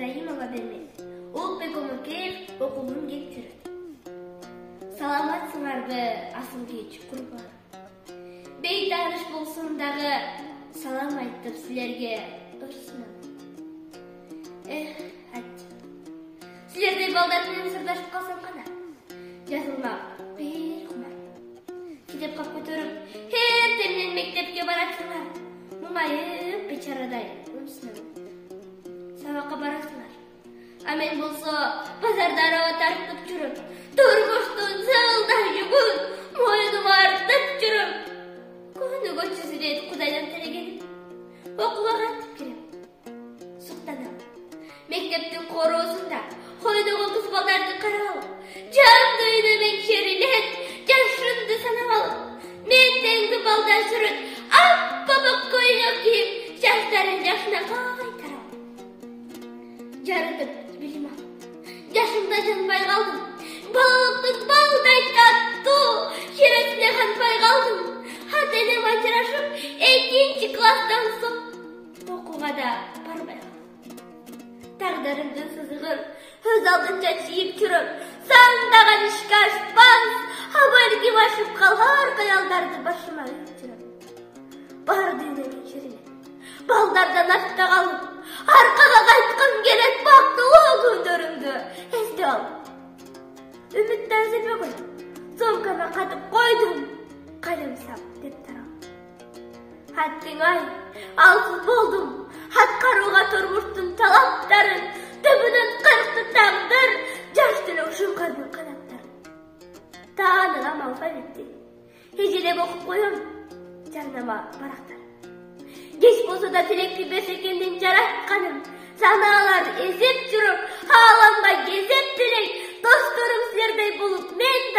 Ибрагимова Бермет. Улукбек Омуркеев окугум келип жүрөт. Саламатсыңарбы, Асылбек Чукурбай? Бейтаныш болсун дагы салам айтып силерге ырсынам. Силердей балдар менен сырдашып калсам кана? Жазылмак бир кумар. Китепка көтөрүп, эртең менен мектепке барасыңар. Муңайып бечарадай умсынам. Сабакка барасыңар. А мен болсо базарда араба тартып жүрүп, турмуштун сылдай жүгүн мойнума артып жүрүп, күнүгө чүзүрөт Кудайдан телегеним. Окууга кантип кирем? Суктанам. Мектептин короосунда койдогу кыз балдарды карап алып, жанды үйнөмөң шерилет, жашынды санап алып, мен теңди балдар сүрөт, аппабак көйлөк кийип, жаштарын жашына кайтарам. Жарытып билим алып, жашымда жанбай калдым, балалыктын балдай таттуу чиресине канбай калдым. Ата-энем ажырашып, 2 класстан соң окууга да барбай калдым. Тагдырымдын сызыгын өз алдынча чийип жүрөм, сандаган ишке ашпас, абалги башып калган каялдарды башыма үйүп жүрөм. Бар дүйнөмүн шерилеп, балдардан артта калып, аркага кайткым келет бактылуу күндөрүмдү эстеп алып. Үмүттөн үзүлбөй койдум, сумкама катып койдум, калем сап деп таралып. Аттың ай, алсыз болдум, аткарууга турмуштун талаптарын, түбүнөн кыркты тагдыр, жаш делек шуңкардын канаттарын. Тааныгам алфавитти, эжелеп окуп коем, жарнама барактар. Кеч болсо да тилекти Берсекендин жаратканын, санааларды эзеп жүрүп, ааламга кезеп тилек, досторум силердей болуп, мен